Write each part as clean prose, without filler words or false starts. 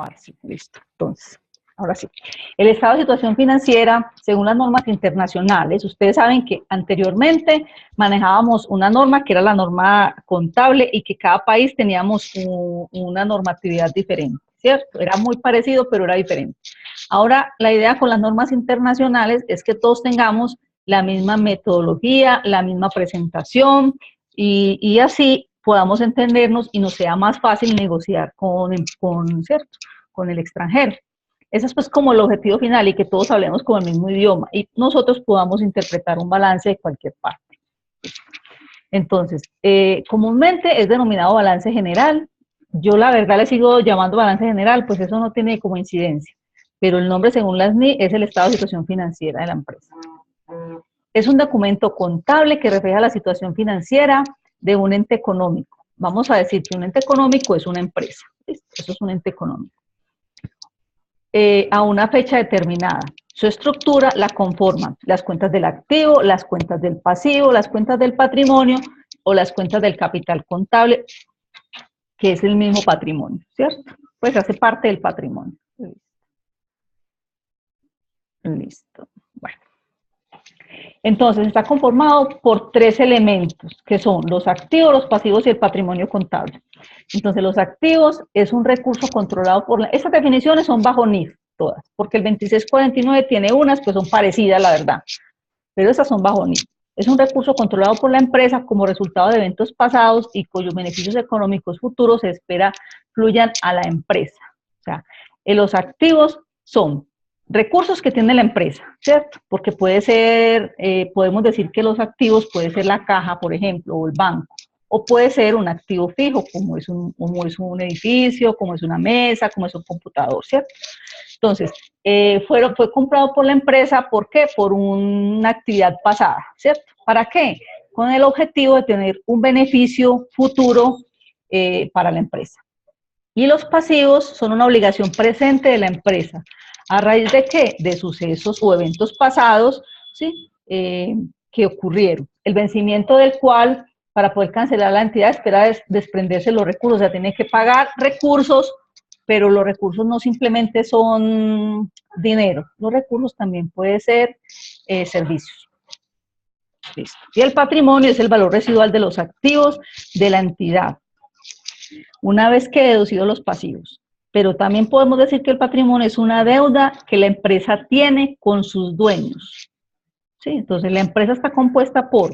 Ahora sí, listo. Entonces, ahora sí. El estado de situación financiera, según las normas internacionales, ustedes saben que anteriormente manejábamos una norma que era la norma contable y que cada país teníamos una normatividad diferente, ¿cierto? Era muy parecido, pero era diferente. Ahora, la idea con las normas internacionales es que todos tengamos la misma metodología, la misma presentación y así podamos entendernos y nos sea más fácil negociar ¿cierto? Con el extranjero. Ese es pues como el objetivo final y que todos hablemos con el mismo idioma y nosotros podamos interpretar un balance de cualquier parte. Entonces, comúnmente es denominado balance general. Yo la verdad le sigo llamando balance general, pues eso no tiene como incidencia. Pero el nombre según las NI es el estado de situación financiera de la empresa. Es un documento contable que refleja la situación financiera de un ente económico. Vamos a decir que un ente económico es una empresa. Eso es un ente económico. A una fecha determinada. Su estructura la conforman las cuentas del activo, las cuentas del pasivo, las cuentas del patrimonio o las cuentas del capital contable, que es el mismo patrimonio, ¿cierto? Pues hace parte del patrimonio. Listo. Bueno. Entonces, está conformado por 3 elementos, que son los activos, los pasivos y el patrimonio contable. Entonces, los activos es un recurso controlado por estas definiciones son bajo NIF, todas, porque el 2649 tiene unas que son parecidas, la verdad, pero esas son bajo NIF. Es un recurso controlado por la empresa como resultado de eventos pasados y cuyos beneficios económicos futuros se espera fluyan a la empresa. O sea, los activos son recursos que tiene la empresa, ¿cierto? Porque puede ser, podemos decir que los activos puede ser la caja, por ejemplo, o el banco, o puede ser un activo fijo, como es un edificio, como es una mesa, como es un computador, ¿cierto? Entonces, fue comprado por la empresa, ¿por qué? Por una actividad pasada, ¿cierto? ¿Para qué? Con el objetivo de tener un beneficio futuro para la empresa. Y los pasivos son una obligación presente de la empresa. ¿A raíz de qué? De sucesos o eventos pasados, ¿sí? Que ocurrieron. El vencimiento del cual, para poder cancelar la entidad, espera desprenderse los recursos. O sea, tiene que pagar recursos, pero los recursos no simplemente son dinero. Los recursos también pueden ser servicios. Listo. Y el patrimonio es el valor residual de los activos de la entidad, una vez que deducido los pasivos. Pero también podemos decir que el patrimonio es una deuda que la empresa tiene con sus dueños. ¿Sí? Entonces, la empresa está compuesta por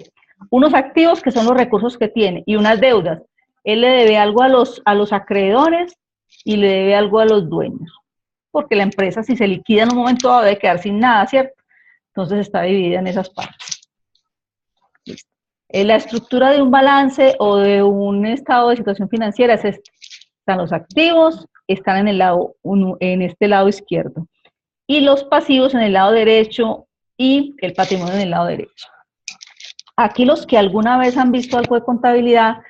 unos activos que son los recursos que tiene y unas deudas. Él le debe algo a los acreedores y le debe algo a los dueños. Porque la empresa, si se liquida en un momento dado, debe quedar sin nada, ¿cierto? Entonces, está dividida en esas partes. Listo. La estructura de un balance o de un estado de situación financiera es esta. Están los activos, están en este lado izquierdo, y los pasivos en el lado derecho y el patrimonio en el lado derecho. Aquí los que alguna vez han visto algo de contabilidad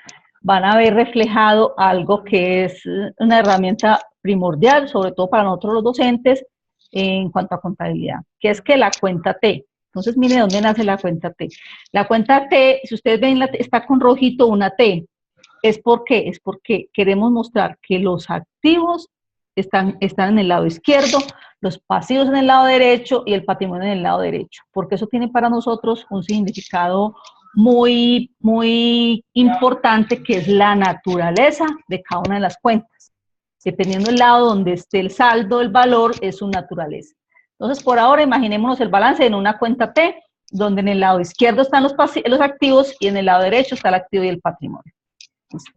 van a ver reflejado algo que es una herramienta primordial, sobre todo para nosotros los docentes, en cuanto a contabilidad, que es que la cuenta T. Entonces, mire dónde nace la cuenta T. La cuenta T, si ustedes ven, está con rojito una T. ¿Es por qué? Es porque queremos mostrar que los activos están en el lado izquierdo, los pasivos en el lado derecho y el patrimonio en el lado derecho, porque eso tiene para nosotros un significado muy, muy importante, que es la naturaleza de cada una de las cuentas. Dependiendo del lado donde esté el saldo, el valor, es su naturaleza. Entonces, por ahora, imaginémonos el balance en una cuenta T, donde en el lado izquierdo están los activos y en el lado derecho está el activo y el patrimonio.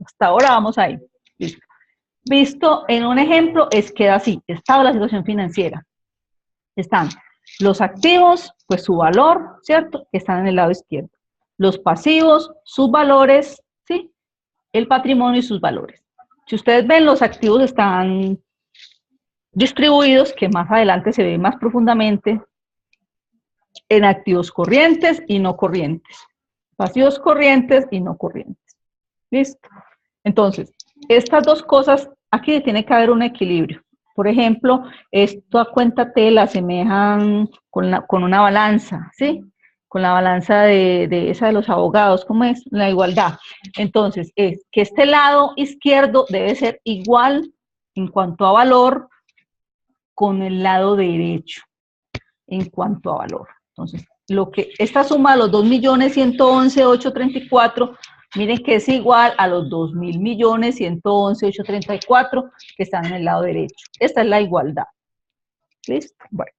Hasta ahora vamos ahí. Listo. Visto en un ejemplo, queda así: estado de la situación financiera. Están los activos, pues su valor, ¿cierto? Que están en el lado izquierdo. Los pasivos, sus valores, ¿sí? El patrimonio y sus valores. Si ustedes ven, los activos están distribuidos, que más adelante se ve más profundamente, en activos corrientes y no corrientes. Pasivos corrientes y no corrientes. ¿Listo? Entonces, estas dos cosas, aquí tiene que haber un equilibrio. Por ejemplo, esto a cuenta T la asemejan con una balanza, ¿sí? Con la balanza de esa de los abogados, ¿cómo es? La igualdad. Entonces, es que este lado izquierdo debe ser igual, en cuanto a valor con el lado derecho en cuanto a valor. Entonces, esta suma de los 2.111.834, miren que es igual a los 2.000.111.834 que están en el lado derecho. Esta es la igualdad. ¿Listo? Bueno.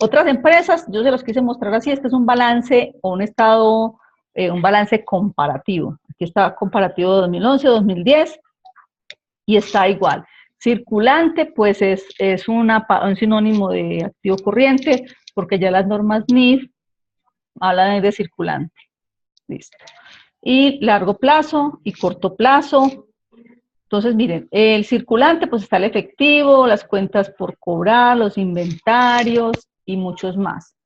Otras empresas, yo se los quise mostrar así, este es un balance o un estado, un balance comparativo. Aquí está comparativo de 2011, 2010 y está igual. Circulante, pues es un sinónimo de activo corriente, porque ya las normas NIF hablan de circulante. Listo. Y largo plazo y corto plazo. Entonces, miren, el circulante, pues está el efectivo, las cuentas por cobrar, los inventarios y muchos más.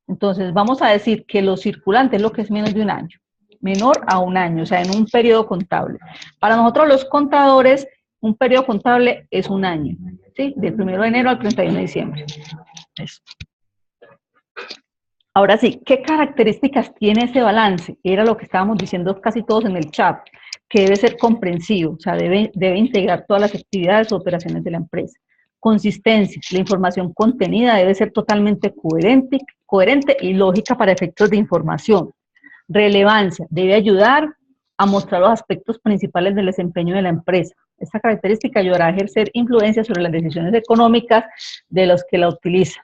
Entonces, vamos a decir que lo circulante es lo que es menos de un año, menor a un año, o sea, en un periodo contable. Para nosotros los contadores, un periodo contable es un año, ¿sí? Del 1 de enero al 31 de diciembre. Eso. Ahora sí, ¿qué características tiene ese balance? Era lo que estábamos diciendo casi todos en el chat, que debe ser comprensivo, o sea, debe integrar todas las actividades o operaciones de la empresa. Consistencia, la información contenida debe ser totalmente coherente y lógica para efectos de información. Relevancia, debe ayudar a mostrar los aspectos principales del desempeño de la empresa. Esta característica ayudará a ejercer influencia sobre las decisiones económicas de los que la utilizan,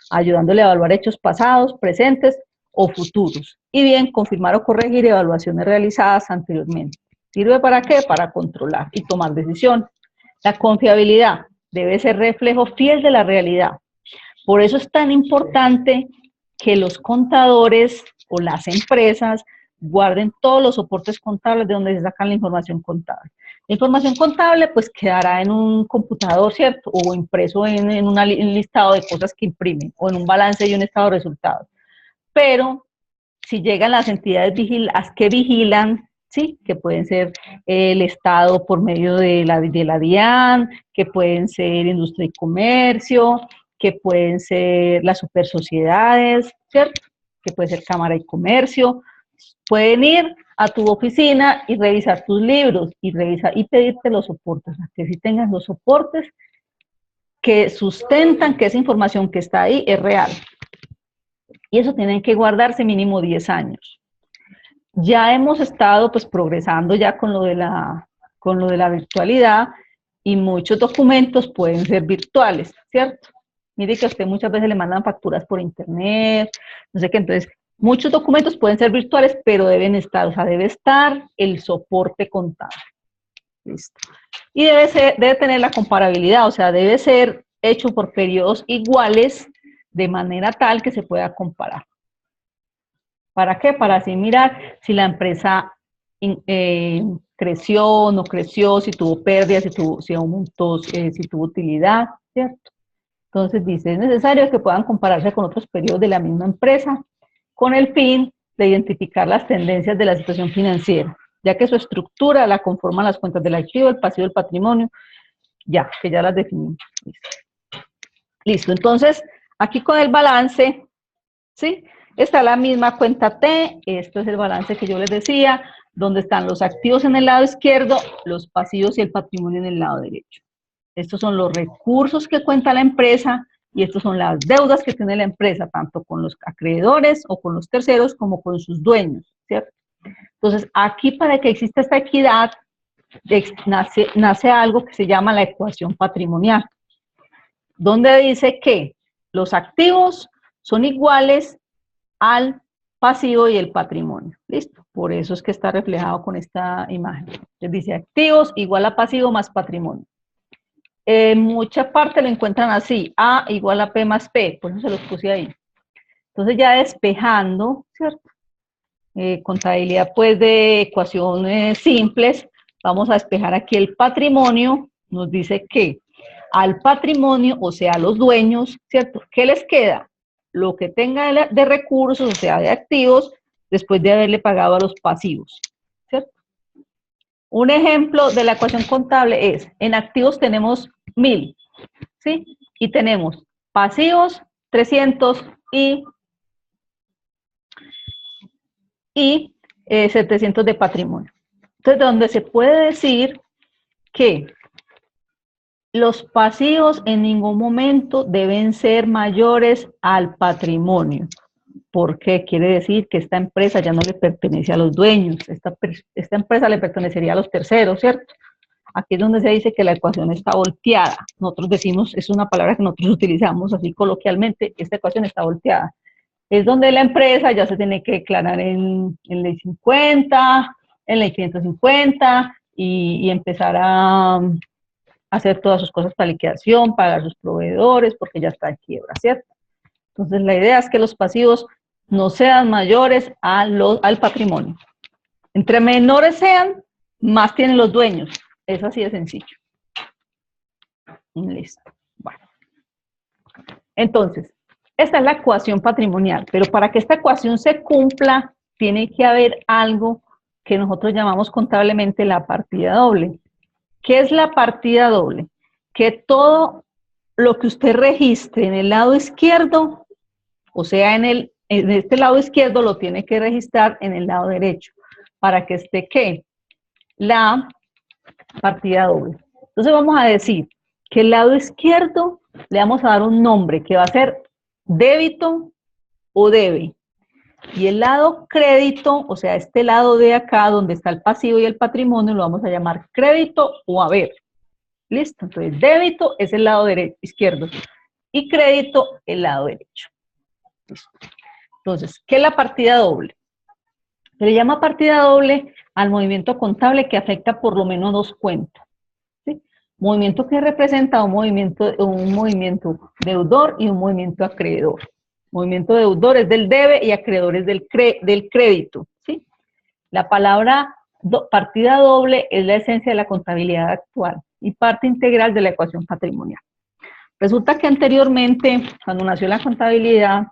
ayudándole a evaluar hechos pasados, presentes o futuros. Y bien, confirmar o corregir evaluaciones realizadas anteriormente. ¿Sirve para qué? Para controlar y tomar decisiones. La confiabilidad debe ser reflejo fiel de la realidad. Por eso es tan importante que los contadores o las empresas guarden todos los soportes contables de donde se sacan la información contable. La información contable pues quedará en un computador, ¿cierto? O impreso en un listado de cosas que imprimen, o en un balance y un estado de resultados. Pero si llegan las entidades que vigilan, ¿sí? Que pueden ser el Estado por medio de la DIAN, que pueden ser Industria y Comercio, que pueden ser las supersociedades, ¿cierto? Que puede ser Cámara y Comercio. Pueden ir a tu oficina y revisar tus libros y pedirte los soportes, que si tengas los soportes que sustentan que esa información que está ahí es real. Y eso tienen que guardarse mínimo 10 años. Ya hemos estado pues progresando ya con lo de la virtualidad y muchos documentos pueden ser virtuales, ¿cierto? Mire que a usted muchas veces le mandan facturas por internet, no sé qué, entonces muchos documentos pueden ser virtuales, pero deben estar, o sea, debe estar el soporte contable. Listo. Y debe tener la comparabilidad, o sea, debe ser hecho por periodos iguales de manera tal que se pueda comparar. ¿Para qué? Para así mirar si la empresa creció, no creció, si tuvo pérdidas, si aumentó, si tuvo utilidad, ¿cierto? Entonces dice, es necesario que puedan compararse con otros periodos de la misma empresa con el fin de identificar las tendencias de la situación financiera, ya que su estructura la conforman las cuentas del activo, el pasivo, el patrimonio, que ya las definimos. Listo, entonces, aquí con el balance, ¿sí? Está la misma cuenta T, esto es el balance que yo les decía, donde están los activos en el lado izquierdo, los pasivos y el patrimonio en el lado derecho. Estos son los recursos que cuenta la empresa y estos son las deudas que tiene la empresa, tanto con los acreedores o con los terceros como con sus dueños, ¿cierto? Entonces, aquí para que exista esta equidad, nace algo que se llama la ecuación patrimonial, donde dice que los activos son iguales al pasivo y el patrimonio. Listo. Por eso es que está reflejado con esta imagen. Les dice activos igual a pasivo más patrimonio. En mucha parte lo encuentran así, A igual a P más P, por eso se los puse ahí. Entonces ya despejando, ¿cierto? Contabilidad pues de ecuaciones simples, vamos a despejar aquí el patrimonio, nos dice que al patrimonio, o sea, a los dueños, ¿cierto? ¿Qué les queda? Lo que tenga de recursos, o sea, de activos, después de haberle pagado a los pasivos, ¿cierto? Un ejemplo de la ecuación contable es, en activos tenemos 1000, ¿sí? Y tenemos pasivos 300 y 700 de patrimonio. Entonces, donde se puede decir que los pasivos en ningún momento deben ser mayores al patrimonio. ¿Por qué? Quiere decir que esta empresa ya no le pertenece a los dueños, esta empresa le pertenecería a los terceros, ¿cierto? Aquí es donde se dice que la ecuación está volteada. Nosotros decimos, es una palabra que nosotros utilizamos así coloquialmente, esta ecuación está volteada. Es donde la empresa ya se tiene que declarar en ley 50, en ley 550 y empezar a hacer todas sus cosas para liquidación, pagar sus proveedores, porque ya está en quiebra, ¿cierto? Entonces la idea es que los pasivos no sean mayores al patrimonio. Entre menores sean, más tienen los dueños. Es así de sencillo. Listo. Bueno. Entonces, esta es la ecuación patrimonial, pero para que esta ecuación se cumpla, tiene que haber algo que nosotros llamamos contablemente la partida doble. ¿Qué es la partida doble? Que todo lo que usted registre en el lado izquierdo, o sea, en este lado izquierdo, lo tiene que registrar en el lado derecho, para que esté, ¿qué? La partida doble. Entonces vamos a decir que el lado izquierdo le vamos a dar un nombre que va a ser débito o debe. Y el lado crédito, o sea, este lado de acá donde está el pasivo y el patrimonio, lo vamos a llamar crédito o haber. ¿Listo? Entonces, débito es el lado derecho, izquierdo y crédito el lado derecho. ¿Listo? Entonces, ¿qué es la partida doble? Se le llama partida doble al movimiento contable que afecta por lo menos dos cuentas. ¿Sí? Movimiento que representa un movimiento deudor y un movimiento acreedor. Movimiento deudor es del debe y acreedor es del crédito. ¿Sí? La palabra partida doble es la esencia de la contabilidad actual y parte integral de la ecuación patrimonial. Resulta que anteriormente, cuando nació la contabilidad,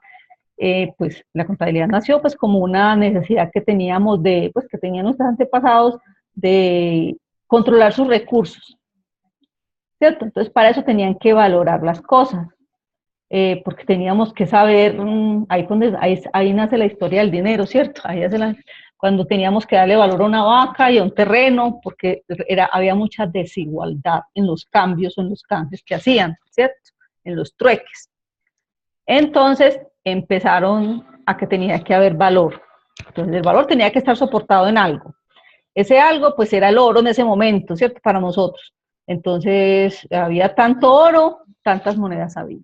pues la contabilidad nació pues como una necesidad que teníamos pues que tenían nuestros antepasados de controlar sus recursos, ¿cierto? Entonces para eso tenían que valorar las cosas, porque teníamos que saber, ahí nace la historia del dinero, ¿cierto? Cuando teníamos que darle valor a una vaca y a un terreno, porque había mucha desigualdad en los cambios o en los canjes que hacían, ¿cierto? En los trueques. Entonces empezaron a que tenía que haber valor. Entonces el valor tenía que estar soportado en algo. Ese algo pues era el oro en ese momento, ¿cierto? Para nosotros. Entonces había tanto oro, tantas monedas había.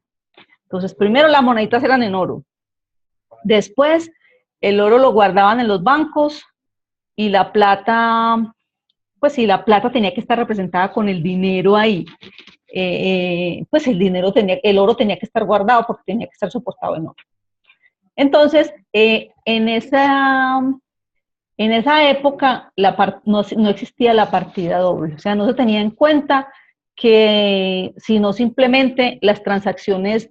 Entonces primero las moneditas eran en oro. Después el oro lo guardaban en los bancos y la plata, pues sí, la plata tenía que estar representada con el dinero ahí. Pues el oro tenía que estar guardado porque tenía que estar soportado en oro. Entonces, en esa época no existía la partida doble, o sea, no se tenía en cuenta que, sino simplemente las transacciones,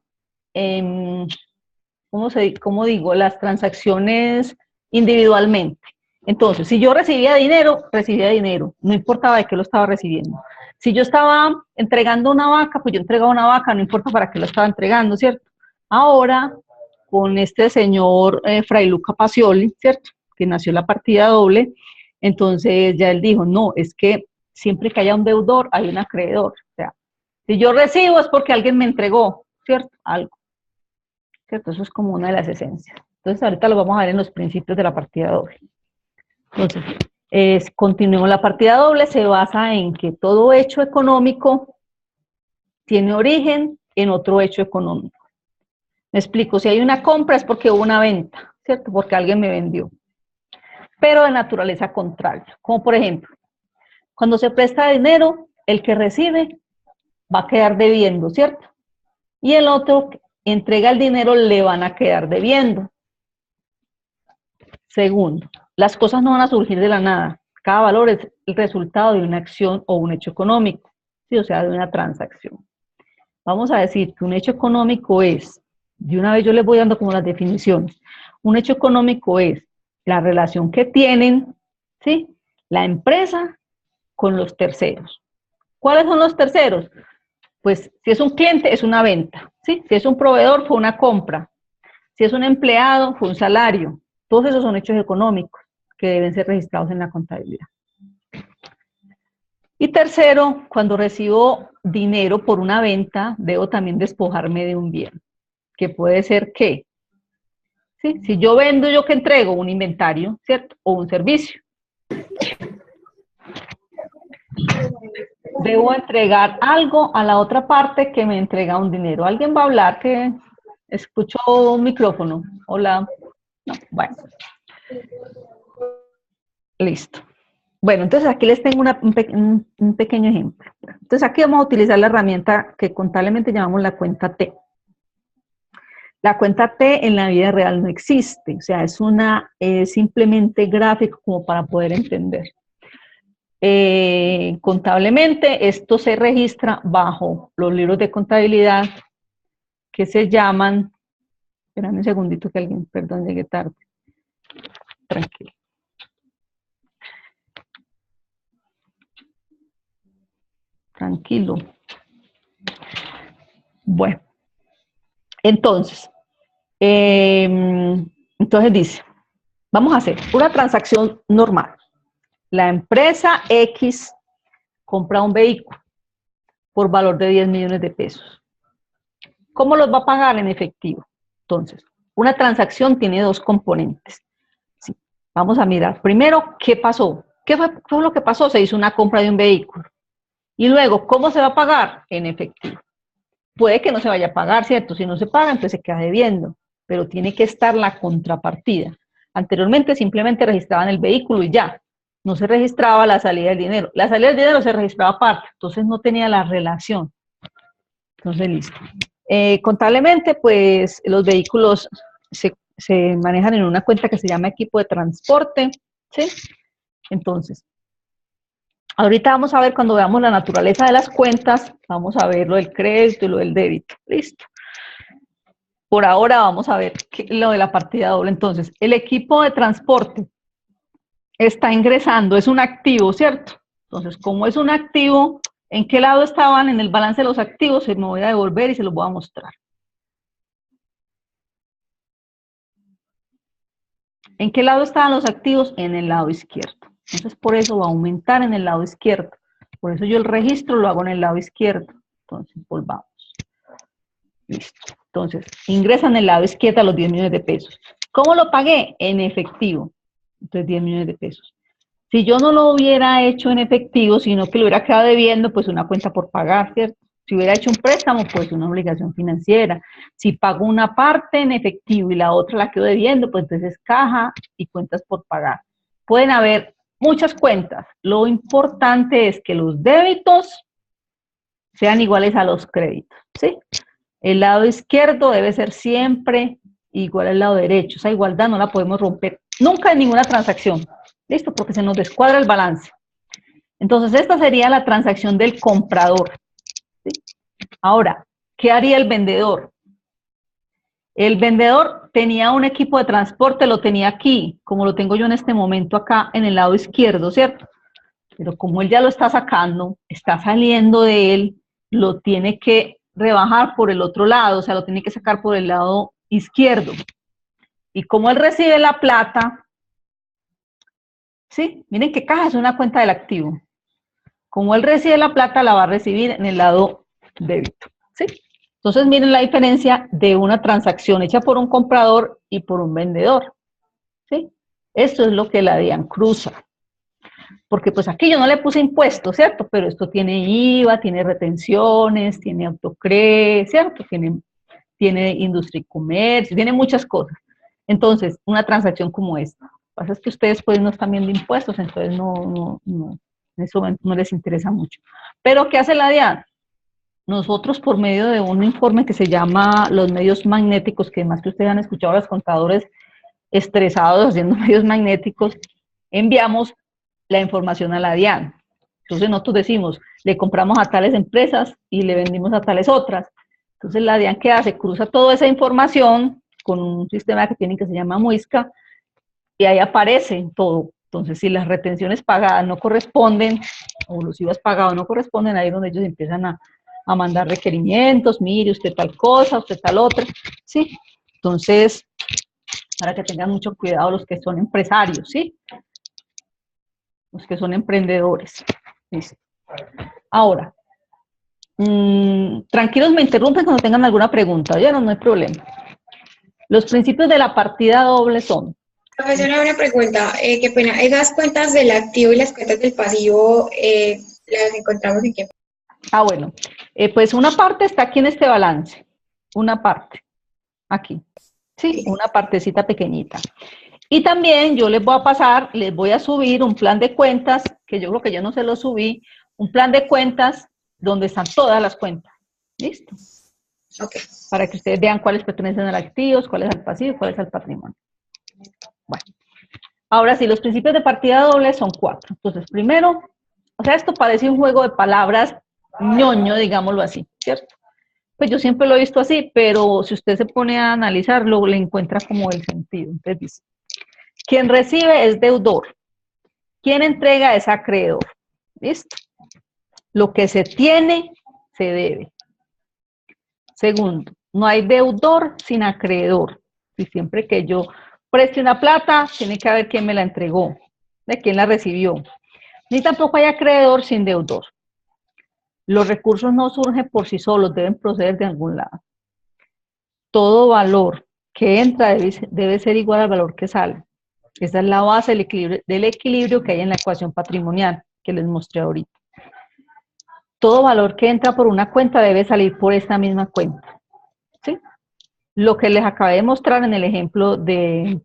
¿cómo digo? Las transacciones individualmente. Entonces, si yo recibía dinero, no importaba de qué lo estaba recibiendo. Si yo estaba entregando una vaca, pues yo entregaba una vaca, no importa para qué lo estaba entregando, ¿cierto? Ahora, con este señor Fray Luca Pacioli, ¿cierto? Que nació la partida doble, entonces ya él dijo, no, es que siempre que haya un deudor, hay un acreedor. O sea, si yo recibo es porque alguien me entregó, ¿cierto? Algo. ¿Cierto? Eso es como una de las esencias. Entonces ahorita lo vamos a ver en los principios de la partida doble. Entonces, continuemos. La partida doble se basa en que todo hecho económico tiene origen en otro hecho económico. Me explico, si hay una compra es porque hubo una venta, ¿cierto? Porque alguien me vendió. Pero de naturaleza contraria, como por ejemplo, cuando se presta dinero, el que recibe va a quedar debiendo, ¿cierto? Y el otro entrega el dinero, le van a quedar debiendo. Segundo, las cosas no van a surgir de la nada. Cada valor es el resultado de una acción o un hecho económico, ¿sí? O sea, de una transacción. Vamos a decir que un hecho económico es, de una vez yo les voy dando como las definiciones, un hecho económico es la relación que tienen, ¿sí? La empresa con los terceros. ¿Cuáles son los terceros? Pues si es un cliente, es una venta, ¿sí? Si es un proveedor, fue una compra. Si es un empleado, fue un salario. Todos esos son hechos económicos que deben ser registrados en la contabilidad. Y tercero, cuando recibo dinero por una venta, debo también despojarme de un bien, que puede ser ¿qué? ¿Sí? Si yo vendo, ¿yo qué entrego? Un inventario, ¿cierto? O un servicio. Debo entregar algo a la otra parte que me entrega un dinero. ¿Alguien va a hablar? Que escucho un micrófono. Hola. No, bueno. Listo. Bueno, entonces aquí les tengo un pequeño ejemplo. Entonces aquí vamos a utilizar la herramienta que contablemente llamamos la cuenta T. La cuenta T en la vida real no existe, o sea, es simplemente gráfico como para poder entender. Contablemente esto se registra bajo los libros de contabilidad que se llaman, espérame un segundito que alguien, perdón, llegué tarde, tranquilo. Tranquilo. Bueno, entonces dice, vamos a hacer una transacción normal. La empresa X compra un vehículo por valor de 10 millones de pesos. ¿Cómo los va a pagar? En efectivo. Entonces, una transacción tiene dos componentes. Sí. Vamos a mirar. Primero, ¿qué pasó? ¿Qué fue lo que pasó? Se hizo una compra de un vehículo. Y luego, ¿cómo se va a pagar? En efectivo. Puede que no se vaya a pagar, ¿cierto? Si no se paga, entonces se queda debiendo. Pero tiene que estar la contrapartida. Anteriormente simplemente registraban el vehículo y ya. No se registraba la salida del dinero. La salida del dinero se registraba aparte, entonces no tenía la relación. Entonces, listo. Contablemente, pues los vehículos se manejan en una cuenta que se llama equipo de transporte, ¿sí? Entonces, ahorita vamos a ver, cuando veamos la naturaleza de las cuentas, vamos a ver lo del crédito y lo del débito. Listo. Por ahora vamos a ver lo de la partida doble. Entonces, el equipo de transporte está ingresando, es un activo, ¿cierto? Entonces, como es un activo, ¿en qué lado estaban en el balance de los activos? Se me voy a devolver y se los voy a mostrar. ¿En qué lado estaban los activos? En el lado izquierdo. Entonces, por eso va a aumentar en el lado izquierdo. Por eso yo el registro lo hago en el lado izquierdo. Entonces, volvamos. Listo. Entonces, ingresan en el lado izquierdo a los 10 millones de pesos. ¿Cómo lo pagué? En efectivo. Entonces, 10 millones de pesos. Si yo no lo hubiera hecho en efectivo, sino que lo hubiera quedado debiendo, pues una cuenta por pagar, ¿cierto? Si hubiera hecho un préstamo, pues una obligación financiera. Si pago una parte en efectivo y la otra la quedo debiendo, pues entonces caja y cuentas por pagar. Pueden haber muchas cuentas. Lo importante es que los débitos sean iguales a los créditos, ¿sí? El lado izquierdo debe ser siempre igual al lado derecho. Esa igualdad no la podemos romper nunca en ninguna transacción. ¿Listo? Porque se nos descuadra el balance. Entonces, esta sería la transacción del comprador. ¿Sí? Ahora, ¿qué haría el vendedor? El vendedor tenía un equipo de transporte, lo tenía aquí, como lo tengo yo en este momento acá en el lado izquierdo, ¿cierto? Pero como él ya lo está sacando, está saliendo de él, lo tiene que rebajar por el otro lado, o sea, lo tiene que sacar por el lado izquierdo. Y como él recibe la plata, ¿sí? Miren que caja es una cuenta del activo. Como él recibe la plata, la va a recibir en el lado débito, ¿sí? Entonces, miren la diferencia de una transacción hecha por un comprador y por un vendedor, ¿sí? Esto es lo que la DIAN cruza. Porque pues aquí yo no le puse impuestos, ¿cierto? Pero esto tiene IVA, tiene retenciones, tiene autocre, ¿cierto? Tiene industria y comercio, tiene muchas cosas. Entonces, una transacción como esta. Lo que pasa es que ustedes pues no están viendo impuestos, entonces en ese momento no les interesa mucho. Pero, ¿qué hace la DIAN? Nosotros, por medio de un informe que se llama los medios magnéticos, que más que ustedes han escuchado a los contadores estresados haciendo medios magnéticos, enviamos la información a la DIAN. Entonces nosotros decimos, le compramos a tales empresas y le vendimos a tales otras. Entonces la DIAN, ¿qué hace? Cruza toda esa información con un sistema que tienen que se llama Muisca y ahí aparece todo. Entonces, si las retenciones pagadas no corresponden o los IVAs pagados no corresponden, ahí es donde ellos empiezan a mandar requerimientos, mire usted tal cosa, usted tal otra, ¿sí? Entonces, para que tengan mucho cuidado los que son empresarios, ¿sí? Los que son emprendedores. ¿Sí? Ahora, tranquilos, me interrumpen cuando tengan alguna pregunta, ya no hay problema. Los principios de la partida doble son... Profesora, una pregunta, qué pena, ¿esas cuentas del activo y las cuentas del pasivo las encontramos en qué? Bueno, pues una parte está aquí en este balance, una parte, aquí, sí, una partecita pequeñita. Y también yo les voy a pasar, les voy a subir un plan de cuentas, que yo creo que yo no se lo subí, un plan de cuentas donde están todas las cuentas. ¿Listo? Ok. Para que ustedes vean cuáles pertenecen al activo, cuáles al pasivo y cuáles al patrimonio. Bueno, ahora sí, los principios de partida doble son 4. Entonces, primero, o sea, esto parece un juego de palabras ñoño, digámoslo así, ¿cierto? Pues yo siempre lo he visto así, pero si usted se pone a analizarlo, le encuentra como el sentido. Entonces dice, quien recibe es deudor, quien entrega es acreedor. ¿Listo? Lo que se tiene, se debe. Segundo, no hay deudor sin acreedor. Y siempre que yo preste una plata, tiene que haber quién me la entregó, de quién la recibió. Ni tampoco hay acreedor sin deudor. Los recursos no surgen por sí solos, deben proceder de algún lado. Todo valor que entra debe ser igual al valor que sale. Esa es la base del equilibrio que hay en la ecuación patrimonial que les mostré ahorita. Todo valor que entra por una cuenta debe salir por esta misma cuenta. ¿Sí? Lo que les acabé de mostrar en el ejemplo del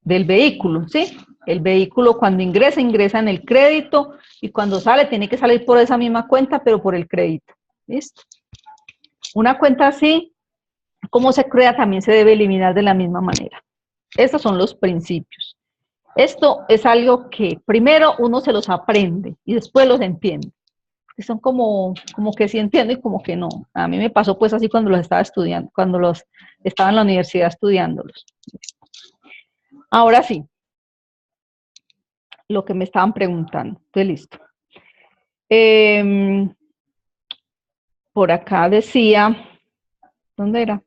vehículo, ¿sí? El vehículo cuando ingresa en el crédito y cuando sale tiene que salir por esa misma cuenta, pero por el crédito. ¿Listo? Una cuenta así, como se crea, también se debe eliminar de la misma manera. Estos son los principios. Esto es algo que primero uno se los aprende y después los entiende. Son como que sí entiendo y como que no. A mí me pasó pues así cuando los estaba estudiando, cuando los estaba en la universidad estudiándolos. Ahora sí, lo que me estaban preguntando. Estoy listo. Por acá decía, ¿dónde era?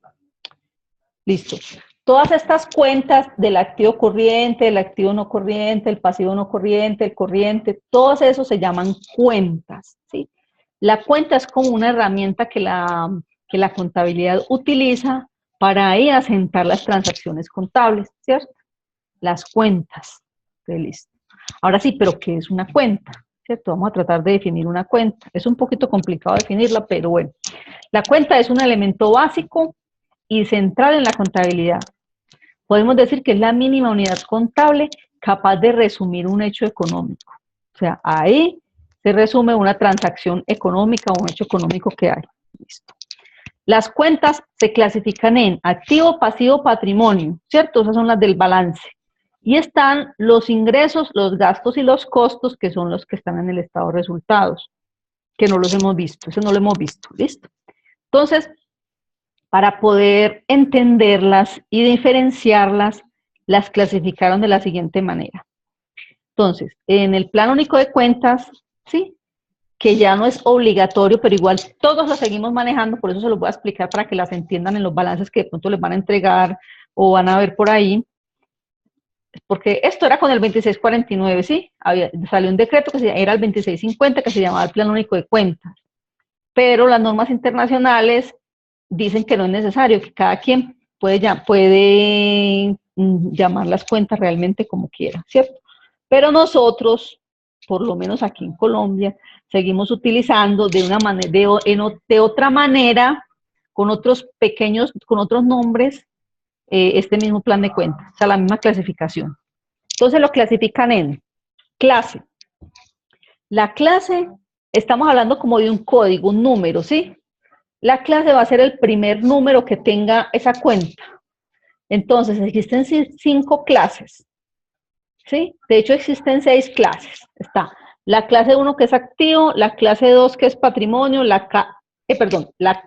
Listo. Todas estas cuentas del activo corriente, el activo no corriente, el pasivo no corriente, el corriente, todos esos se llaman cuentas, ¿sí? La cuenta es como una herramienta que la contabilidad utiliza para ir a asentar las transacciones contables, ¿cierto? Las cuentas. Listo. Ahora sí, pero ¿qué es una cuenta? ¿Cierto? Vamos a tratar de definir una cuenta. Es un poquito complicado definirla, pero bueno. La cuenta es un elemento básico y central en la contabilidad. Podemos decir que es la mínima unidad contable capaz de resumir un hecho económico. O sea, ahí se resume una transacción económica o un hecho económico que hay. Listo. Las cuentas se clasifican en activo, pasivo, patrimonio, ¿cierto? Esas son las del balance. Y están los ingresos, los gastos y los costos, que son los que están en el estado de resultados, que no los hemos visto, eso no lo hemos visto, ¿listo? Entonces, para poder entenderlas y diferenciarlas, las clasificaron de la siguiente manera. Entonces, en el plan único de cuentas, ¿sí? Que ya no es obligatorio, pero igual todos las seguimos manejando, por eso se los voy a explicar para que las entiendan en los balances que de pronto les van a entregar o van a ver por ahí, porque esto era con el 2649, ¿sí? Salió un decreto que era el 2650, que se llamaba el plan único de cuentas, pero las normas internacionales dicen que no es necesario, que cada quien puede llamar las cuentas realmente como quiera, ¿cierto? Pero nosotros, por lo menos aquí en Colombia, seguimos utilizando de una manera, de otra manera, con otros nombres, este mismo plan de cuentas, o sea, la misma clasificación. Entonces lo clasifican en clase. La clase, estamos hablando como de un código, un número, ¿sí? La clase va a ser el primer número que tenga esa cuenta. Entonces, existen 5 clases, ¿sí? De hecho, existen 6 clases. Está la clase 1 que es activo, la clase 2 que es patrimonio, la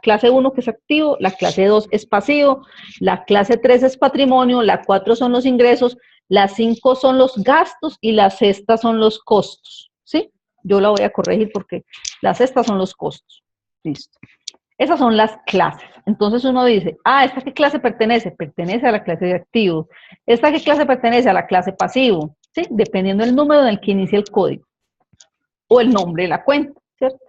clase 1 que es activo, la clase 2 es pasivo, la clase 3 es patrimonio, la 4 son los ingresos, las 5 son los gastos y la sexta son los costos, ¿sí? Yo la voy a corregir porque las sextas son los costos. Listo. Esas son las clases. Entonces uno dice, ¿esta qué clase pertenece? Pertenece a la clase de activo. ¿Esta qué clase pertenece? A la clase pasivo, ¿sí? Dependiendo del número en el que inicia el código. o el nombre de la cuenta, ¿cierto?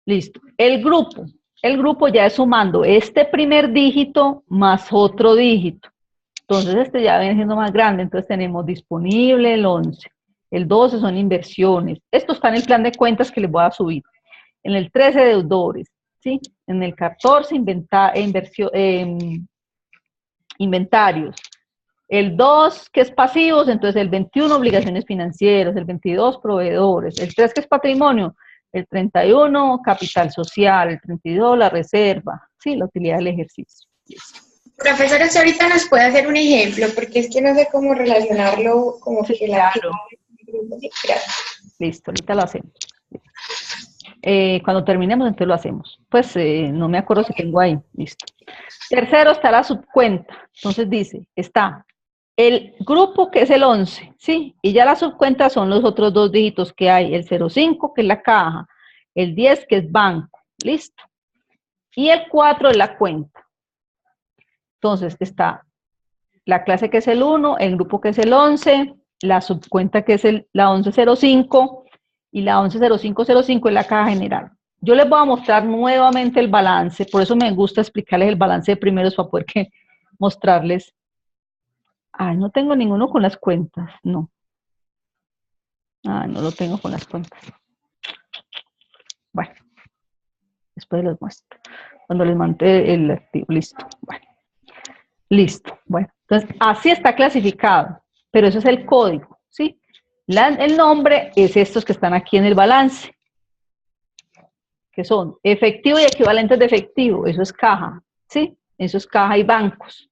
Listo. El grupo ya es sumando este primer dígito más otro dígito. Entonces este ya viene siendo más grande, entonces tenemos disponible el 11. El 12 son inversiones. Esto está en el plan de cuentas que les voy a subir. En el 13 deudores, ¿sí? En el 14 inventarios. El 2 que es pasivos, entonces el 21 obligaciones financieras, el 22 proveedores, el 3 que es patrimonio, el 31 capital social, el 32 la reserva, ¿sí? La utilidad del ejercicio. Profesora, usted ahorita nos puede hacer un ejemplo, porque es que no sé cómo relacionarlo como Sí, que claro. Gracias. Listo, ahorita lo hacemos. Cuando terminemos, entonces lo hacemos. Pues no me acuerdo si tengo ahí. Listo. Tercero está la subcuenta. Entonces dice, está el grupo que es el 11, ¿sí? Y ya la subcuenta son los otros dos dígitos que hay, el 05 que es la caja, el 10 que es banco, listo. Y el 4 es la cuenta. Entonces está la clase que es el 1, el grupo que es el 11, la subcuenta que es la 1105 y la 110505 es la caja general. Yo les voy a mostrar nuevamente el balance, por eso me gusta explicarles el balance de primeros para poder mostrarles. Ay, no tengo ninguno con las cuentas, no. Ah, no lo tengo con las cuentas. Bueno, después los muestro. Cuando les mande el activo, listo. Bueno, listo. Bueno, entonces así está clasificado, pero eso es el código, ¿sí? El nombre es estos que están aquí en el balance, que son efectivo y equivalentes de efectivo, eso es caja, ¿sí? Eso es caja y bancos.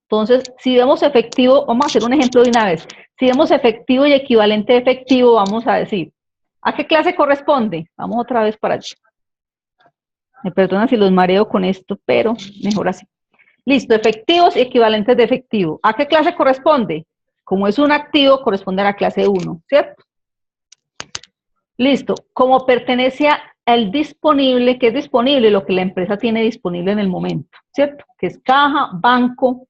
Entonces, si vemos efectivo, vamos a hacer un ejemplo de una vez. Si vemos efectivo y equivalente de efectivo, vamos a decir, ¿a qué clase corresponde? Vamos otra vez para allá. Me perdonan si los mareo con esto, pero mejor así. Listo, efectivos y equivalentes de efectivo. ¿A qué clase corresponde? Como es un activo, corresponde a la clase 1, ¿cierto? Listo, como pertenece al disponible, que es disponible, lo que la empresa tiene disponible en el momento, ¿cierto? Que es caja, banco,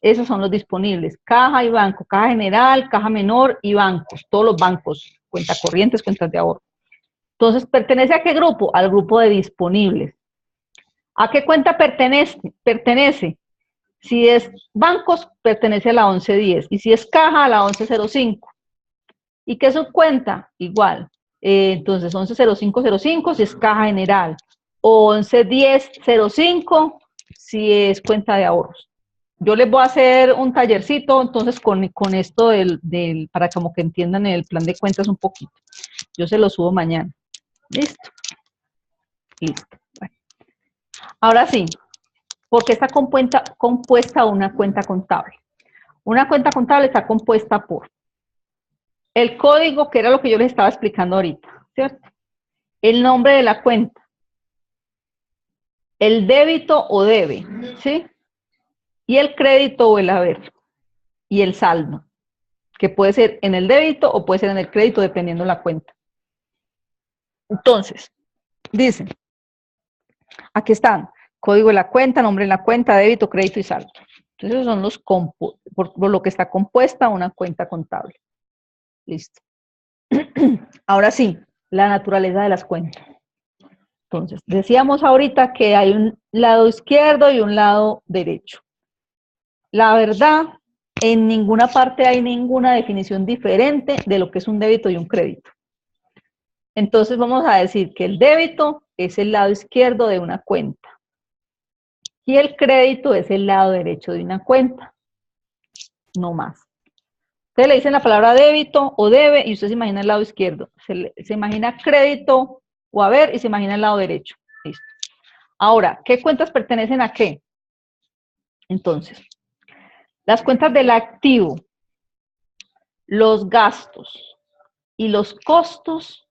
esos son los disponibles, caja y banco, caja general, caja menor y bancos, todos los bancos, cuentas corrientes, cuentas de ahorro. Entonces, ¿pertenece a qué grupo? Al grupo de disponibles. ¿A qué cuenta pertenece? Pertenece. Si es bancos, pertenece a la 1110, y si es caja, a la 1105. ¿Y qué es su cuenta? Igual. Entonces, 110505 si es caja general, o 111005 si es cuenta de ahorros. Yo les voy a hacer un tallercito, entonces, con esto para como que entiendan el plan de cuentas un poquito. Yo se lo subo mañana. ¿Listo? Listo. Bueno. Ahora sí, ¿por qué está compuesta una cuenta contable? Una cuenta contable está compuesta por el código, que era lo que yo les estaba explicando ahorita, ¿cierto? El nombre de la cuenta, el débito o debe, ¿sí? Y el crédito o el haber, y el saldo, que puede ser en el débito o puede ser en el crédito, dependiendo de la cuenta. Entonces, dicen, aquí están, código de la cuenta, nombre de la cuenta, débito, crédito y saldo. Entonces, esos son los por lo que está compuesta una cuenta contable. Listo. Ahora sí, la naturaleza de las cuentas. Entonces, decíamos ahorita que hay un lado izquierdo y un lado derecho. La verdad, en ninguna parte hay ninguna definición diferente de lo que es un débito y un crédito. Entonces, vamos a decir que el débito es el lado izquierdo de una cuenta y el crédito es el lado derecho de una cuenta. No más. Ustedes le dicen la palabra débito o debe y usted se imagina el lado izquierdo. Se imagina crédito o haber y se imagina el lado derecho. Listo. Ahora, ¿qué cuentas pertenecen a qué? Entonces, las cuentas del activo, los gastos y los costos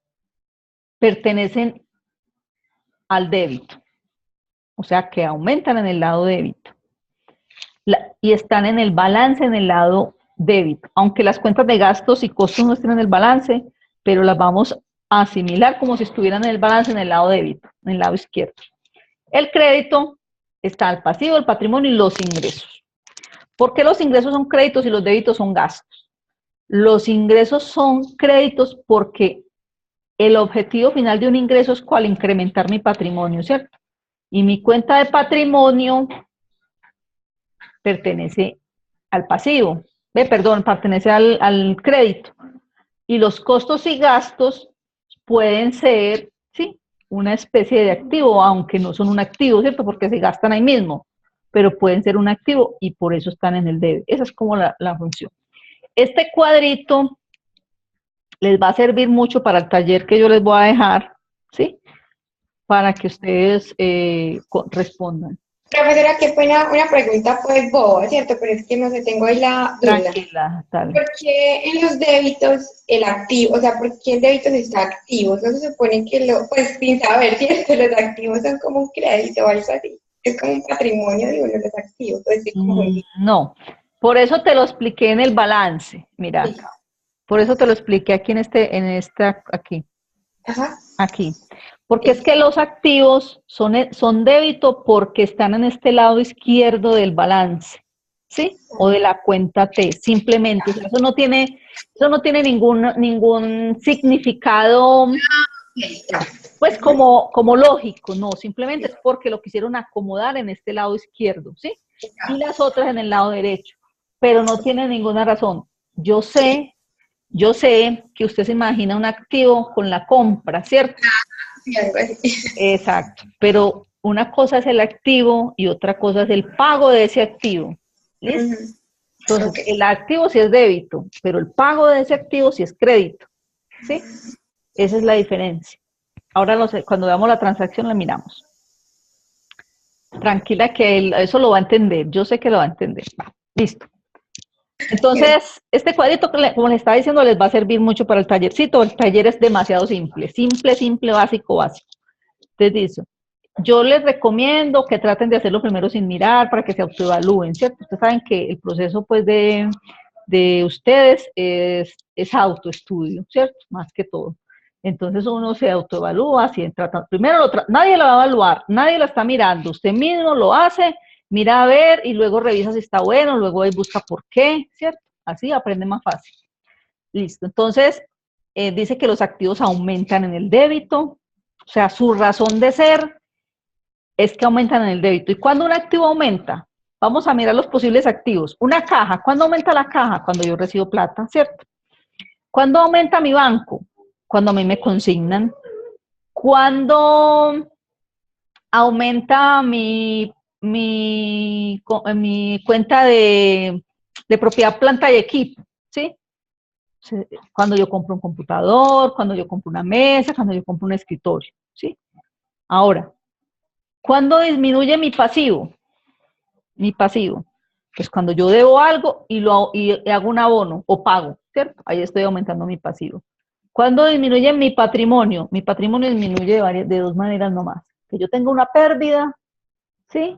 pertenecen al débito. O sea, que aumentan en el lado débito. Y están en el balance en el lado débito. Aunque las cuentas de gastos y costos no estén en el balance, pero las vamos a asimilar como si estuvieran en el balance en el lado débito, en el lado izquierdo. El crédito está el pasivo, el patrimonio y los ingresos. ¿Por qué los ingresos son créditos y los débitos son gastos? Los ingresos son créditos porque el objetivo final de un ingreso es cuál, incrementar mi patrimonio, ¿cierto? Y mi cuenta de patrimonio pertenece al pasivo, perdón, pertenece al crédito. Y los costos y gastos pueden ser, sí, una especie de activo, aunque no son un activo, ¿cierto? Porque se gastan ahí mismo, pero pueden ser un activo y por eso están en el debe. Esa es como la función. Este cuadrito les va a servir mucho para el taller que yo les voy a dejar, ¿sí? Para que ustedes respondan. Profesora, qué pena, una pregunta pues boba, ¿cierto? Pero es que no sé, tengo ahí la duda. Tranquila, tal. ¿Por qué en los débitos el activo, o sea, por qué en débitos está activo? No se supone que pues sin saber, ¿cierto? Los activos son como un crédito o algo así. Es como un patrimonio de uno, los activos. Pues, sí, como no, por eso te lo expliqué en el balance, mira acá. Por eso te lo expliqué aquí aquí. Ajá. Aquí. Porque es que los activos son débito porque están en este lado izquierdo del balance, ¿sí? O de la cuenta T, simplemente. O sea, eso no tiene ningún significado, pues como lógico, no, simplemente es porque lo quisieron acomodar en este lado izquierdo, ¿sí? Y las otras en el lado derecho, pero no tiene ninguna razón. Yo sé que usted se imagina un activo con la compra, ¿cierto? Sí, algo así. Exacto, pero una cosa es el activo y otra cosa es el pago de ese activo. ¿Listo? Entonces, Okay. el activo sí es débito, pero el pago de ese activo sí es crédito. ¿Sí? Esa es la diferencia. Ahora cuando veamos la transacción la miramos. Tranquila que eso lo va a entender, yo sé que lo va a entender. Listo. Entonces, este cuadrito, como les estaba diciendo, les va a servir mucho para el tallercito. El taller es demasiado simple, simple, básico. Entonces dice, yo les recomiendo que traten de hacerlo primero sin mirar para que se autoevalúen, ¿cierto? Ustedes saben que el proceso pues de ustedes es autoestudio, ¿cierto? Más que todo. Entonces uno se autoevalúa, si trata, primero nadie la va a evaluar, nadie la está mirando, usted mismo lo hace, mira a ver y luego revisa si está bueno, luego ahí busca por qué, ¿cierto? Así aprende más fácil. Listo, entonces dice que los activos aumentan en el débito, o sea, su razón de ser es que aumentan en el débito. ¿Y cuándo un activo aumenta? Vamos a mirar los posibles activos. Una caja, ¿cuándo aumenta la caja? Cuando yo recibo plata, ¿cierto? ¿Cuándo aumenta mi banco? Cuando a mí me consignan. ¿Cuándo aumenta mi cuenta de propiedad, planta y equipo? ¿Sí? Cuando yo compro un computador, cuando yo compro una mesa, cuando yo compro un escritorio, ¿sí? Ahora, ¿cuándo disminuye mi pasivo? Mi pasivo, pues cuando yo debo algo y hago un abono o pago, ¿cierto? Ahí estoy aumentando mi pasivo. ¿Cuándo disminuye mi patrimonio? Mi patrimonio disminuye de dos maneras nomás. Que yo tenga una pérdida, ¿sí?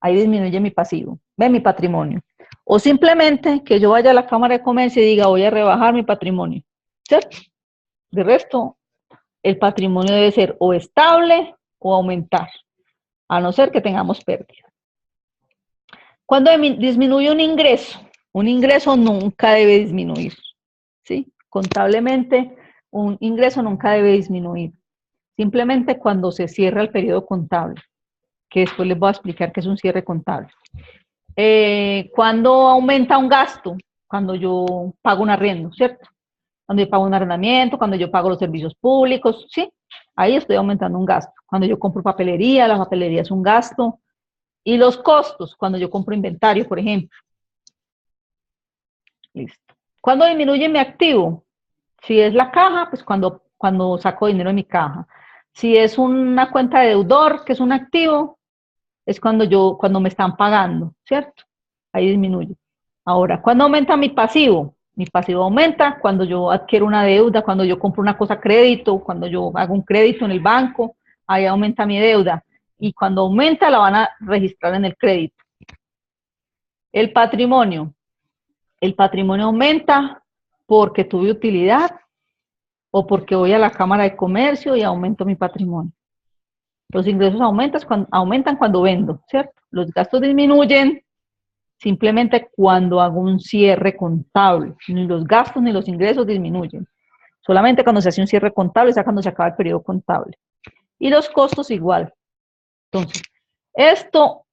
Ahí disminuye mi pasivo, ve mi patrimonio. O simplemente que yo vaya a la Cámara de Comercio y diga, voy a rebajar mi patrimonio, ¿cierto? De resto, el patrimonio debe ser o estable o aumentar, a no ser que tengamos pérdida. Cuando disminuye un ingreso nunca debe disminuir, ¿sí? Contablemente, un ingreso nunca debe disminuir. Simplemente cuando se cierra el periodo contable, que después les voy a explicar qué es un cierre contable. Cuando aumenta un gasto, cuando yo pago un arriendo, ¿cierto? Cuando yo pago un arrendamiento, cuando yo pago los servicios públicos, ¿sí? Ahí estoy aumentando un gasto. Cuando yo compro papelería, la papelería es un gasto. Y los costos, cuando yo compro inventario, por ejemplo. Listo. ¿Cuándo disminuye mi activo? Si es la caja, pues cuando saco dinero de mi caja. Si es una cuenta de deudor, que es un activo, es cuando me están pagando, ¿cierto? Ahí disminuye. Ahora, ¿cuándo aumenta mi pasivo? Mi pasivo aumenta cuando yo adquiero una deuda, cuando yo compro una cosa a crédito, cuando yo hago un crédito en el banco, ahí aumenta mi deuda. Y cuando aumenta la van a registrar en el crédito. El patrimonio. El patrimonio aumenta porque tuve utilidad o porque voy a la Cámara de Comercio y aumento mi patrimonio. Los ingresos aumentan cuando vendo, ¿cierto? Los gastos disminuyen simplemente cuando hago un cierre contable. Ni los gastos ni los ingresos disminuyen. Solamente cuando se hace un cierre contable, o sea, cuando se acaba el periodo contable. Y los costos igual. Entonces, esto,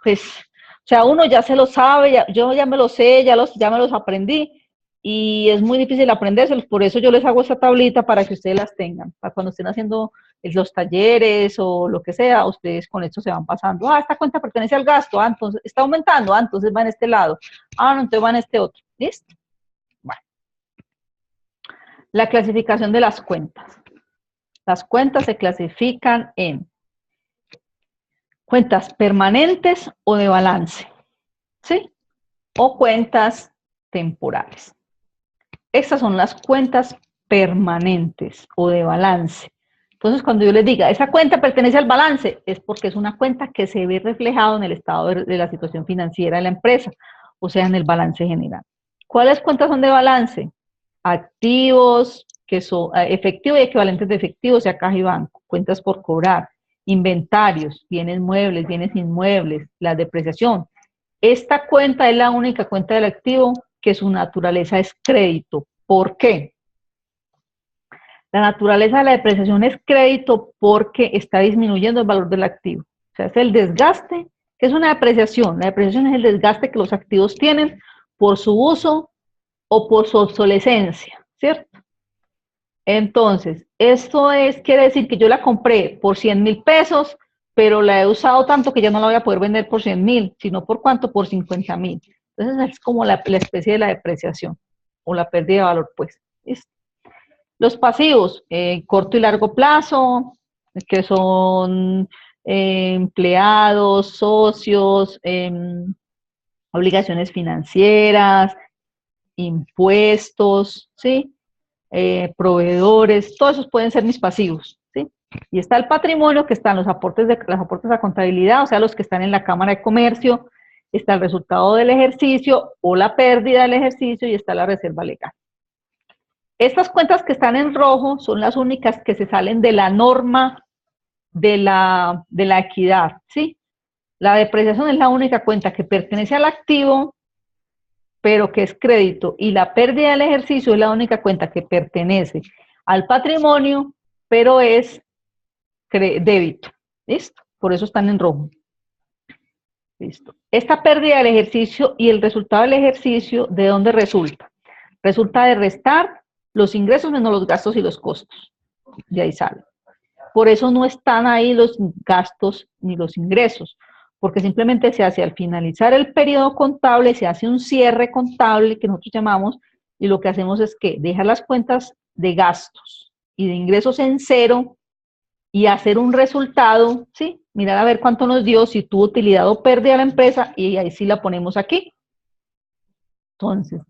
pues, o sea, uno ya se lo sabe, yo ya me lo sé, ya me los aprendí, y es muy difícil aprendérselos, por eso yo les hago esta tablita para que ustedes las tengan, para cuando estén haciendo los talleres o lo que sea, ustedes con esto se van pasando, esta cuenta pertenece al gasto, entonces está aumentando, entonces va en este lado, no, entonces va en este otro, ¿listo? Bueno. La clasificación de las cuentas. Las cuentas se clasifican en cuentas permanentes o de balance, ¿sí? O cuentas temporales. Estas son las cuentas permanentes o de balance. Entonces, cuando yo les diga, esa cuenta pertenece al balance, es porque es una cuenta que se ve reflejado en el estado de la situación financiera de la empresa, o sea, en el balance general. ¿Cuáles cuentas son de balance? Activos, que son efectivo y equivalentes de efectivo, o sea, caja y banco, cuentas por cobrar, inventarios, bienes muebles, bienes inmuebles, la depreciación. Esta cuenta es la única cuenta del activo que su naturaleza es crédito. ¿Por qué? La naturaleza de la depreciación es crédito porque está disminuyendo el valor del activo. O sea, es el desgaste, que es una depreciación. La depreciación es el desgaste que los activos tienen por su uso o por su obsolescencia, ¿cierto? Entonces, esto quiere decir que yo la compré por 100,000 pesos, pero la he usado tanto que ya no la voy a poder vender por 100,000, sino por cuánto, por 50,000. Entonces, es como la especie de la depreciación o la pérdida de valor, pues. ¿Listo? Los pasivos, corto y largo plazo, que son empleados, socios, obligaciones financieras, impuestos, ¿sí? Proveedores, todos esos pueden ser mis pasivos, ¿sí? Y está el patrimonio, que están los aportes a contabilidad, o sea, los que están en la Cámara de Comercio, está el resultado del ejercicio o la pérdida del ejercicio y está la reserva legal. Estas cuentas que están en rojo son las únicas que se salen de la norma de la equidad, ¿sí? La depreciación es la única cuenta que pertenece al activo, pero que es crédito, y la pérdida del ejercicio es la única cuenta que pertenece al patrimonio, pero es débito. ¿Listo? Por eso están en rojo. Listo. Esta pérdida del ejercicio y el resultado del ejercicio, ¿de dónde resulta? Resulta de restar los ingresos menos los gastos y los costos. De ahí sale. Por eso no están ahí los gastos ni los ingresos, porque simplemente se hace al finalizar el periodo contable, se hace un cierre contable que nosotros llamamos, y lo que hacemos es que dejar las cuentas de gastos y de ingresos en cero y hacer un resultado, ¿sí? Mirar a ver cuánto nos dio, si tuvo utilidad o pérdida la empresa, y ahí sí la ponemos aquí. Entonces,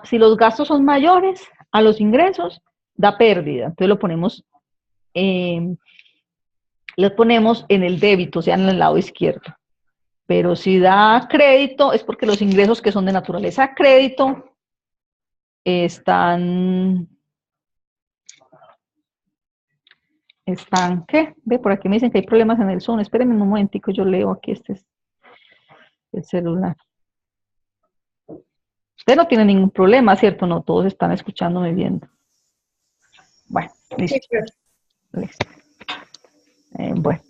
si los gastos son mayores a los ingresos, da pérdida. Entonces lo ponemos en el débito, o sea, en el lado izquierdo. Pero si da crédito, es porque los ingresos que son de naturaleza crédito están, ¿qué? Ve, por aquí me dicen que hay problemas en el Zoom. Espérenme un momentico, yo leo aquí el celular. Usted no tiene ningún problema, ¿cierto? No, todos están escuchándome viendo. Bueno, listo. Listo. Bueno,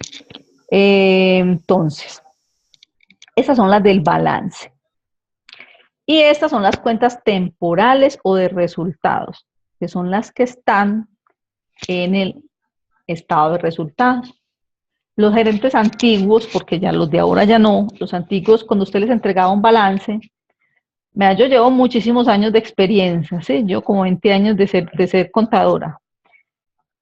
entonces, esas son las del balance. Y estas son las cuentas temporales o de resultados, que son las que están en el estado de resultados. Los gerentes antiguos, porque ya los de ahora ya no, los antiguos, cuando usted les entregaba un balance, yo llevo muchísimos años de experiencia, ¿sí? Yo como 20 años de ser contadora.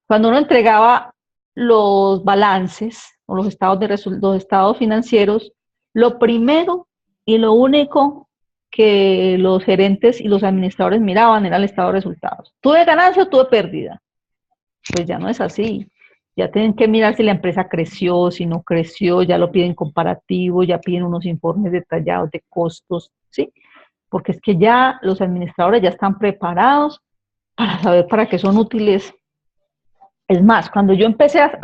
Cuando uno entregaba los balances o los estados financieros, lo primero y lo único que los gerentes y los administradores miraban era el estado de resultados. ¿Tuve ganancia o tuve pérdida? Pues ya no es así. Ya tienen que mirar si la empresa creció, si no creció, ya lo piden comparativo, ya piden unos informes detallados de costos, ¿sí? Porque es que ya los administradores ya están preparados para saber para qué son útiles. Es más, cuando yo empecé a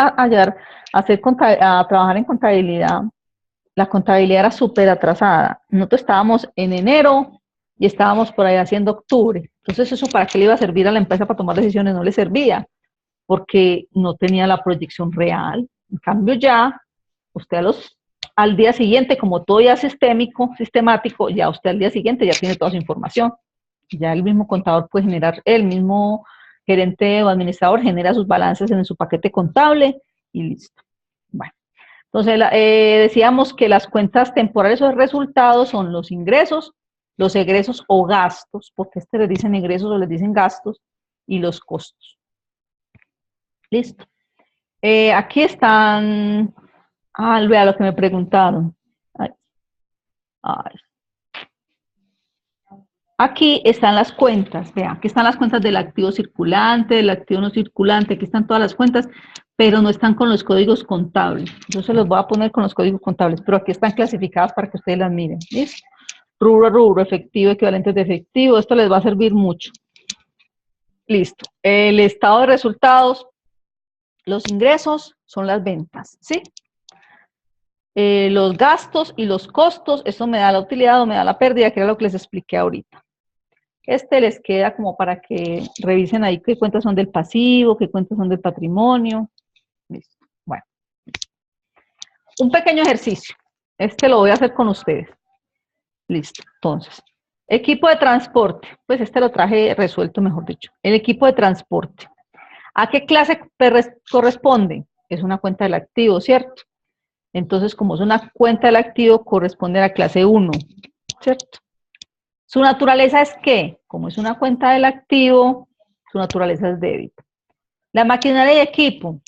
trabajar en contabilidad, la contabilidad era súper atrasada. Nosotros estábamos en enero y estábamos por ahí haciendo octubre. Entonces, ¿eso para qué le iba a servir a la empresa para tomar decisiones? No le servía, porque no tenía la proyección real. En cambio, ya, usted al día siguiente, como todo ya es sistemático, ya usted al día siguiente ya tiene toda su información. Ya el mismo contador puede generar, el mismo gerente o administrador genera sus balances en su paquete contable y listo. Bueno, entonces decíamos que las cuentas temporales o de resultados son los ingresos, los egresos o gastos, porque les dicen egresos o les dicen gastos, y los costos. Listo. Aquí están, vea lo que me preguntaron. Ay. Aquí están las cuentas, vea, aquí están las cuentas del activo circulante, del activo no circulante, aquí están todas las cuentas, pero no están con los códigos contables. Yo se los voy a poner con los códigos contables, pero aquí están clasificadas para que ustedes las miren. ¿Listo? Rubro a rubro, efectivo, equivalentes de efectivo, esto les va a servir mucho. Listo. El estado de resultados, los ingresos son las ventas, ¿sí? Los gastos y los costos, eso me da la utilidad o me da la pérdida, que era lo que les expliqué ahorita. Este les queda como para que revisen ahí qué cuentas son del pasivo, qué cuentas son del patrimonio. Listo. Bueno. Un pequeño ejercicio. Este lo voy a hacer con ustedes. Listo. Entonces, equipo de transporte. Pues este lo traje resuelto, mejor dicho. El equipo de transporte. ¿A qué clase corresponde? Es una cuenta del activo, ¿cierto? Entonces, como es una cuenta del activo, corresponde a la clase 1, ¿cierto? Su naturaleza es ¿qué? Como es una cuenta del activo, su naturaleza es débito. La maquinaria y equipo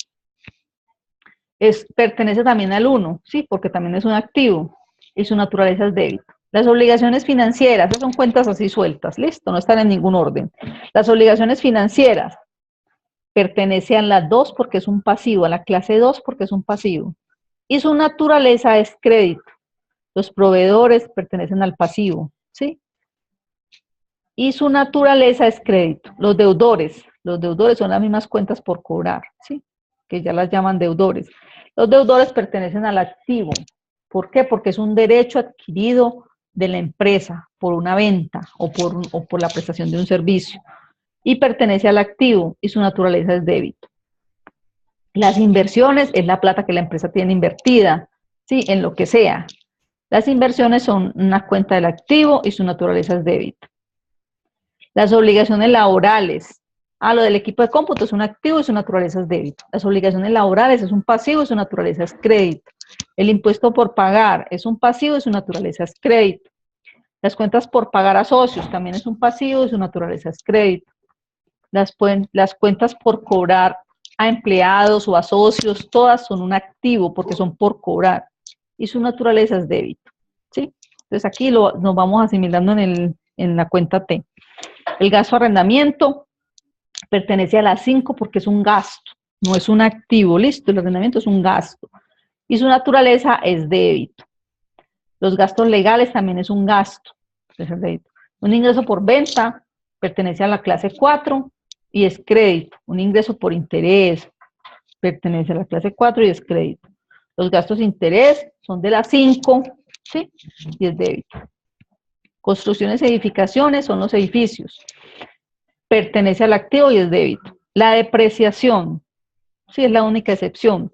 pertenece también al 1, ¿sí? Porque también es un activo y su naturaleza es débito. Las obligaciones financieras, esas son cuentas así sueltas, listo, no están en ningún orden. Las obligaciones financieras pertenecen a la 2 porque es un pasivo, a la clase 2 porque es un pasivo. Y su naturaleza es crédito. Los proveedores pertenecen al pasivo, ¿sí? Y su naturaleza es crédito. Los deudores son las mismas cuentas por cobrar, ¿sí? Que ya las llaman deudores. Los deudores pertenecen al activo. ¿Por qué? Porque es un derecho adquirido de la empresa por una venta o por la prestación de un servicio. Y pertenece al activo y su naturaleza es débito. Las inversiones es la plata que la empresa tiene invertida, ¿sí? En lo que sea. Las inversiones son una cuenta del activo y su naturaleza es débito. Las obligaciones laborales. Lo del equipo de cómputo es un activo y su naturaleza es débito. Las obligaciones laborales es un pasivo y su naturaleza es crédito. El impuesto por pagar es un pasivo y su naturaleza es crédito. Las cuentas por pagar a socios también es un pasivo y su naturaleza es crédito. Las cuentas por cobrar a empleados o a socios, todas son un activo porque son por cobrar y su naturaleza es débito, ¿sí? Entonces aquí nos vamos asimilando en la cuenta T. El gasto de arrendamiento pertenece a la 5 porque es un gasto, no es un activo, listo, el arrendamiento es un gasto y su naturaleza es débito. Los gastos legales también es un gasto, es el débito. Un ingreso por venta pertenece a la clase 4 y es crédito. Un ingreso por interés pertenece a la clase 4 y es crédito. Los gastos de interés son de la 5, ¿sí? Y es débito. Construcciones y edificaciones son los edificios. Pertenece al activo y es débito. La depreciación, sí, es la única excepción.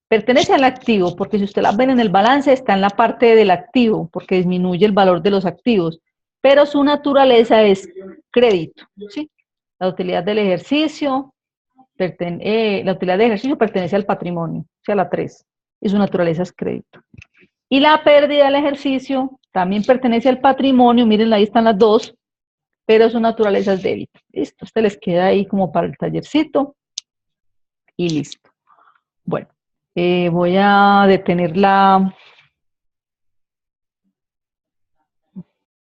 Pertenece al activo porque si usted la ven en el balance está en la parte del activo porque disminuye el valor de los activos, pero su naturaleza es crédito, ¿sí? La utilidad del ejercicio, pertenece al patrimonio, o sea, la 3, y su naturaleza es crédito. Y la pérdida del ejercicio también pertenece al patrimonio, miren, ahí están las 2, pero su naturaleza es débito. Listo, este les queda ahí como para el tallercito y listo. Bueno, voy a detener la